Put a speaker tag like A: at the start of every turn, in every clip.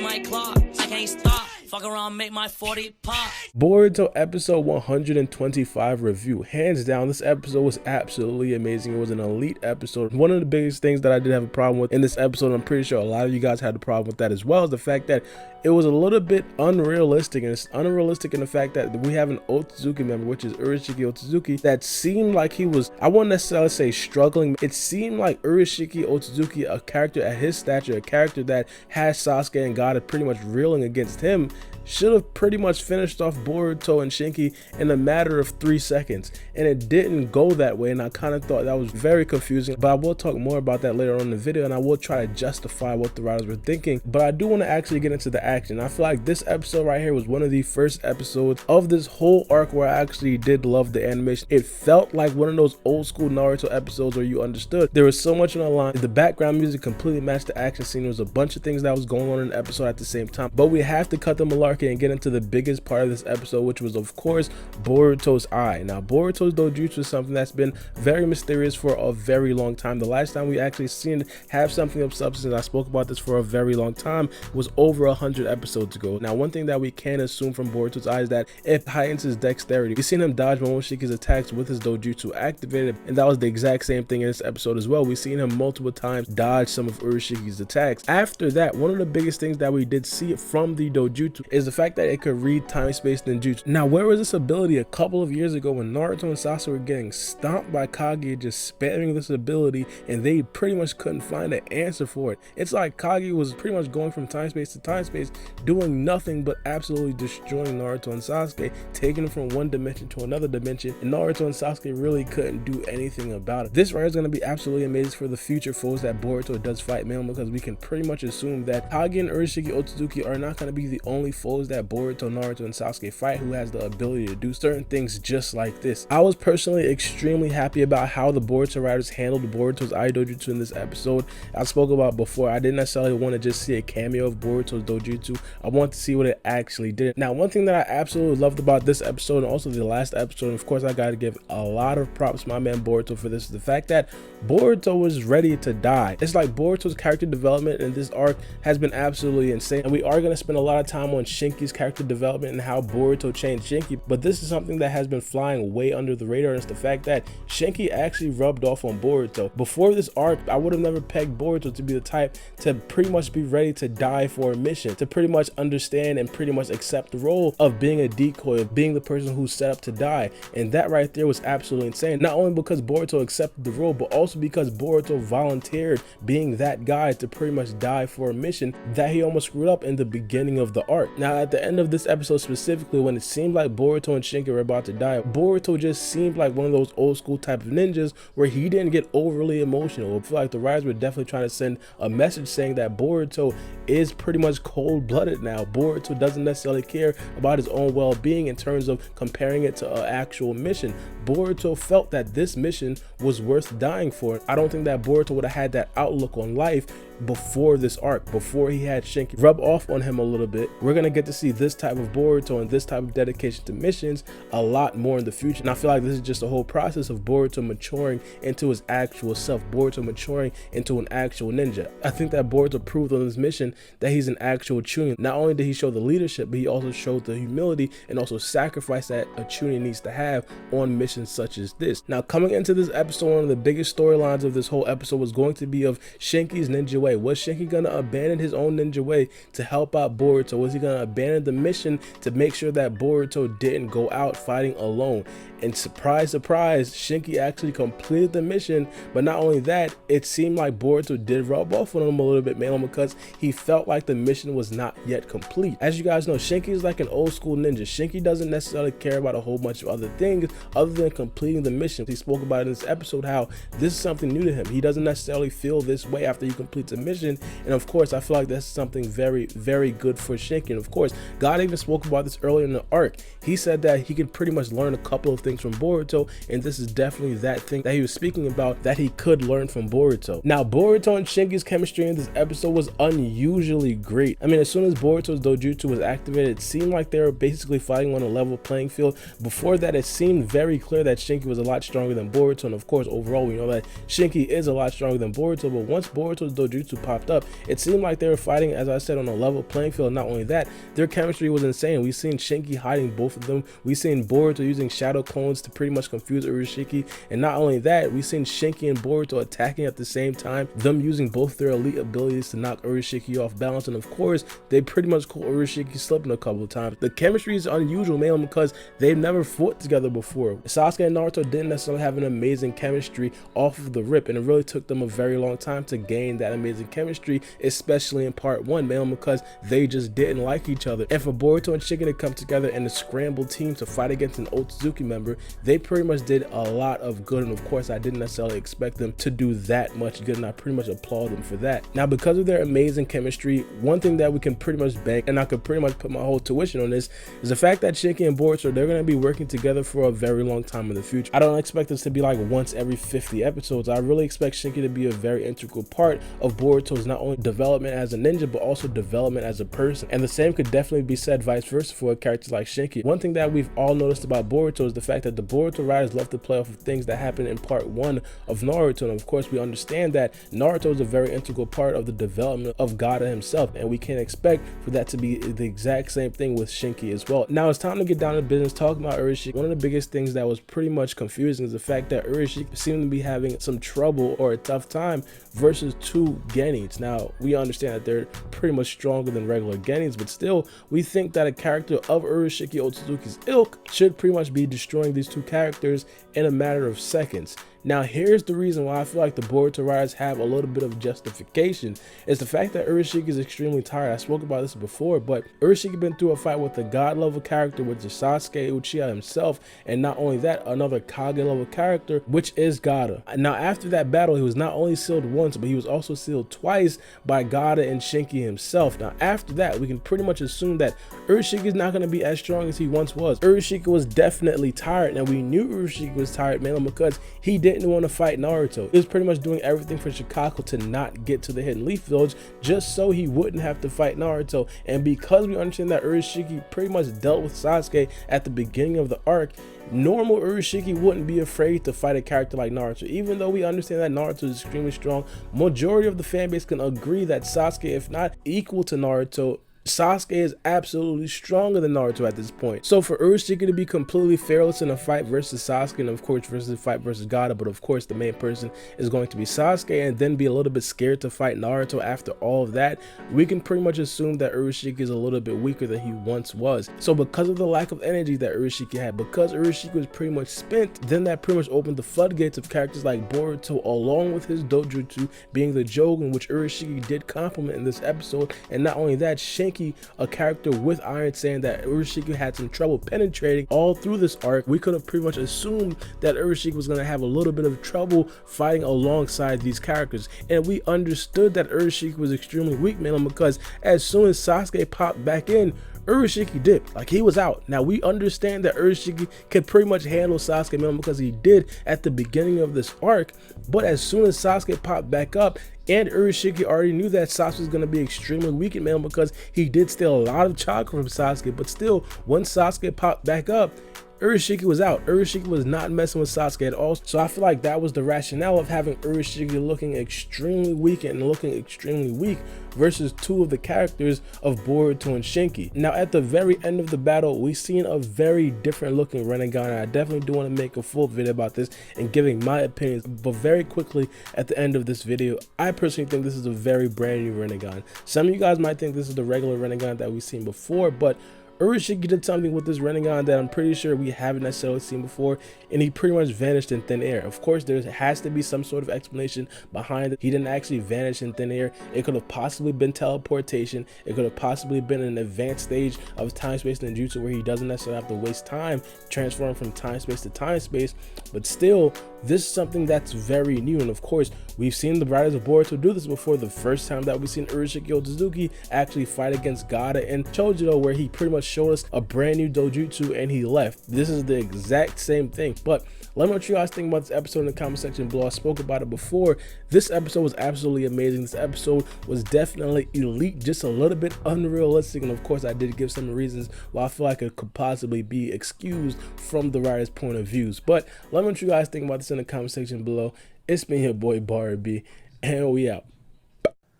A: like clock. I can't stop. Fuck around, make my 40 pop.
B: Boruto episode 125 review. Hands down, this episode was absolutely amazing. It was an elite episode. One of the biggest things that I did have a problem with in this episode, I'm pretty sure a lot of you guys had a problem with that as well, is the fact that it was a little bit unrealistic, and it's unrealistic in the fact that we have an Otsutsuki member, which is Urashiki Otsutsuki, that seemed like he was, I wouldn't necessarily say struggling. It seemed like Urashiki Otsutsuki, a character at his stature, a character that has Sasuke and God pretty much reeling against him, should have pretty much finished off Boruto and Shinki in a matter of 3 seconds, and it didn't go that way, and I kind of thought that was very confusing. But I will talk more about that later on in the video, and I will try to justify what the writers were thinking. But I do want to actually get into the action. I feel like this episode right here was one of the first episodes of this whole arc where I actually did love the animation. It felt like one of those old school Naruto episodes where you understood there was so much on the line. The background music completely matched the action scene. There was a bunch of things that was going on in the episode at the same time, but we have to cut the malarkey and get into the biggest part of this episode, which was of course Boruto's eye. Now Boruto's dojutsu is something that's been very mysterious for a very long time. The last time we actually seen it have something of substance, I spoke about this for a very long time, was over 100 episodes ago. Now one thing that we can assume from Boruto's eye is that it heightens his dexterity. We've seen him dodge Momoshiki's attacks with his dojutsu activated, and that was the exact same thing in this episode as well. We've seen him multiple times dodge some of Urashiki's attacks. After that, one of the biggest things that we did see from the dojutsu is the fact that it could read time, space, ninjutsu. Now where was this ability a couple of years ago when Naruto and Sasuke were getting stomped by Kage, just spamming this ability, and they pretty much couldn't find an answer for it? It's like Kage was pretty much going from time space to time space, doing nothing but absolutely destroying Naruto and Sasuke, taking them from one dimension to another dimension, and Naruto and Sasuke really couldn't do anything about it. This right is going to be absolutely amazing for the future foes that Boruto does fight, man, because we can pretty much assume that Kage and Urashiki Otsutsuki are not going to be the only foes that Boruto, Naruto, and Sasuke fight who has the ability to do certain things just like this. I was personally extremely happy about how the Boruto writers handled Boruto's eye dojutsu in this episode. I spoke about before, I didn't necessarily want to just see a cameo of Boruto's dojutsu. I want to see what it actually did. Now one thing that I absolutely loved about this episode and also the last episode, and of course I gotta give a lot of props to my man Boruto for this, is the fact that Boruto was ready to die. It's like Boruto's character development in this arc has been absolutely insane, and we are going to spend a lot of time on Shinki's character development and how Boruto changed Shinki, but this is something that has been flying way under the radar, and it's the fact that Shinki actually rubbed off on Boruto. Before this arc, I would have never pegged Boruto to be the type to pretty much be ready to die for a mission, to pretty much understand and pretty much accept the role of being a decoy, of being the person who's set up to die. And that right there was absolutely insane, not only because Boruto accepted the role, but also because Boruto volunteered being that guy to pretty much die for a mission that he almost screwed up in the beginning of the arc. Now at the end of this episode specifically, when it seemed like Boruto and Shinki were about to die, Boruto just seemed like one of those old school type of ninjas where he didn't get overly emotional. I feel like the writers were definitely trying to send a message saying that Boruto is pretty much cold-blooded now. Boruto doesn't necessarily care about his own well-being in terms of comparing it to an actual mission. Boruto felt that this mission was worth dying for. I don't think that Boruto would have had that outlook on life before this arc, before he had Shinki rub off on him a little bit. We're gonna get to see this type of Boruto and this type of dedication to missions a lot more in the future, and I feel like this is just a whole process of Boruto maturing into his actual self, Boruto maturing into an actual ninja. I think that Boruto proved on this mission that he's an actual Chunin. Not only did he show the leadership, but he also showed the humility and also sacrifice that a Chunin needs to have on missions such as this. Now coming into this episode, one of the biggest storylines of this whole episode was going to be of Shinki's ninja way. Was Shinki gonna abandon his own ninja way to help out Boruto? Was he gonna abandon the mission to make sure that Boruto didn't go out fighting alone? And surprise, surprise, Shinki actually completed the mission. But not only that, it seemed like Boruto did rub off on him a little bit, mainly because he felt like the mission was not yet complete. As you guys know, Shinki is like an old school ninja. Shinki doesn't necessarily care about a whole bunch of other things other than completing the mission. He spoke about in this episode how this is something new to him. He doesn't necessarily feel this way after he completes a mission, and of course I feel like that's something very, very good for Shinki. And of course, God even spoke about this earlier in the arc. He said that he could pretty much learn a couple of things from Boruto, and this is definitely that thing that he was speaking about that he could learn from Boruto. Now Boruto and Shinki's chemistry in this episode was unusually great. I mean, as soon as Boruto's dojutsu was activated, it seemed like they were basically fighting on a level playing field. Before that, it seemed very clear that Shinki was a lot stronger than Boruto, and of course overall we know that Shinki is a lot stronger than Boruto. But once Boruto's dojutsu dojutsu popped up, it seemed like they were fighting, as I said, on a level playing field. Not only that, their chemistry was insane. We seen Shinki hiding both of them. We seen Boruto using shadow clones to pretty much confuse Urashiki, and not only that, we seen Shinki and Boruto attacking at the same time, them using both their elite abilities to knock Urashiki off balance, and of course they pretty much caught Urashiki slipping a couple of times. The chemistry is unusual, mainly because they've never fought together before. Sasuke and Naruto didn't necessarily have an amazing chemistry off of the rip, and it really took them a very long time to gain that amazing chemistry, especially in part 1, mainly because they just didn't like each other. And for Boruto and Shinki to come together in a scrambled team to fight against an Otsutsuki member, they pretty much did a lot of good, and of course I didn't necessarily expect them to do that much good, and I pretty much applaud them for that. Now, because of their amazing chemistry, one thing that we can pretty much bank, and I could pretty much put my whole tuition on this, is the fact that Shinki and Boruto, they're going to be working together for a very long time in the future. I don't expect this to be like once every 50 episodes. I really expect Shinki to be a very integral part of Boruto's not only development as a ninja, but also development as a person. And the same could definitely be said vice versa for a character like Shinki. One thing that we've all noticed about Boruto is the fact that the Boruto writers love to play off of things that happened in part 1 of Naruto, and of course we understand that Naruto is a very integral part of the development of Gaara himself, and we can't expect for that to be the exact same thing with Shinki as well. Now it's time to get down to business, talking about Urashiki. One of the biggest things that was pretty much confusing is the fact that Urashiki seemed to be having some trouble or a tough time versus 2 Genins. Now we understand that they're pretty much stronger than regular Genins, but still we think that a character of Urashiki Otsutsuki's ilk should pretty much be destroying these 2 characters in a matter of seconds. Now here's the reason why I feel like the Boruto writers have a little bit of justification, is the fact that Urashiki is extremely tired. I spoke about this before, but Urashiki been through a fight with a god level character, which is Sasuke Uchiha himself, and not only that, another Kage level character, which is Gaara. Now after that battle, he was not only sealed once, but he was also sealed twice by Gaara and Shinki himself. Now after that, we can pretty much assume that Urashiki is not going to be as strong as he once was. Urashiki was definitely tired, and we knew Urashiki was tired, mainly because he didn't want to fight Naruto. He was pretty much doing everything for Shikaku to not get to the Hidden Leaf Village, just so he wouldn't have to fight Naruto. And because we understand that Urashiki pretty much dealt with Sasuke at the beginning of the arc, normal Urashiki wouldn't be afraid to fight a character like Naruto. Even though we understand that Naruto is extremely strong, majority of the fan base can agree that Sasuke, if not equal to Naruto, Sasuke is absolutely stronger than Naruto at this point. So for Urashiki to be completely fearless in a fight versus Sasuke, and of course versus a fight versus Gaara, but of course the main person is going to be Sasuke, and then be a little bit scared to fight Naruto after all of that, we can pretty much assume that Urashiki is a little bit weaker than he once was. So because of the lack of energy that Urashiki had, because Urashiki was pretty much spent, then that pretty much opened the floodgates of characters like Boruto, along with his dojutsu being the Jougan, which Urashiki did compliment in this episode. And not only that, Shinki, a character with Iron Sand that Urashiki had some trouble penetrating all through this arc, we could have pretty much assumed that Urashiki was going to have a little bit of trouble fighting alongside these characters. And we understood that Urashiki was extremely weak, man, because as soon as Sasuke popped back in, Urashiki dipped, like he was out. Now we understand that Urashiki can pretty much handle Sasuke, man, because he did at the beginning of this arc, but as soon as Sasuke popped back up, and Urashiki already knew that Sasuke was going to be extremely weak in man, because he did steal a lot of chakra from Sasuke, but still, once Sasuke popped back up, Urashiki was out. Urashiki was not messing with Sasuke at all. So I feel like that was the rationale of having Urashiki looking extremely weak and looking extremely weak versus 2 of the characters of Boruto and Shinki. Now at the very end of the battle, we seen a very different looking Rinnegan, and I definitely do want to make a full video about this and giving my opinions, but very quickly at the end of this video, I personally think this is a very brand new Rinnegan. Some of you guys might think this is the regular Rinnegan that we've seen before, but Urashiki did something with this Rinnegan that I'm pretty sure we haven't necessarily seen before, and he pretty much vanished in thin air. Of course, there has to be some sort of explanation behind it. He didn't actually vanish in thin air. It could have possibly been teleportation. It could have possibly been an advanced stage of time-space ninjutsu where he doesn't necessarily have to waste time transferring from time-space to time-space, but still, this is something that's very new. And of course, we've seen the writers of Boruto do this before. The first time that we've seen Urashiki Otsutsuki actually fight against Gaara and Chojuro, where he pretty much showed us a brand new dojutsu and he left. This is the exact same thing. But let me know what you guys think about this episode in the comment section below. I spoke about it before. This episode was absolutely amazing. This episode was definitely elite, just a little bit unrealistic, and of course I did give some reasons why I feel like it could possibly be excused from the writer's point of views. But let me know what you guys think about this in the comment section below. It's been your boy Baara B, and we out.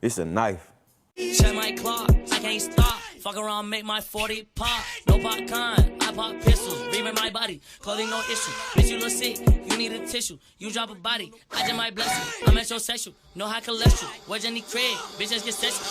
C: It's a knife.
A: Check my clock, I can't stop. Fuck around, make my 40 pop. No popcorn, I pop pistols. Reaming my body, clothing no issue. Bitch, you look sick, you need a tissue. You drop a body, I just might bless you. I'm at your sexual, no high cholesterol. Where's Jenny Craig? Bitch, just get sexual.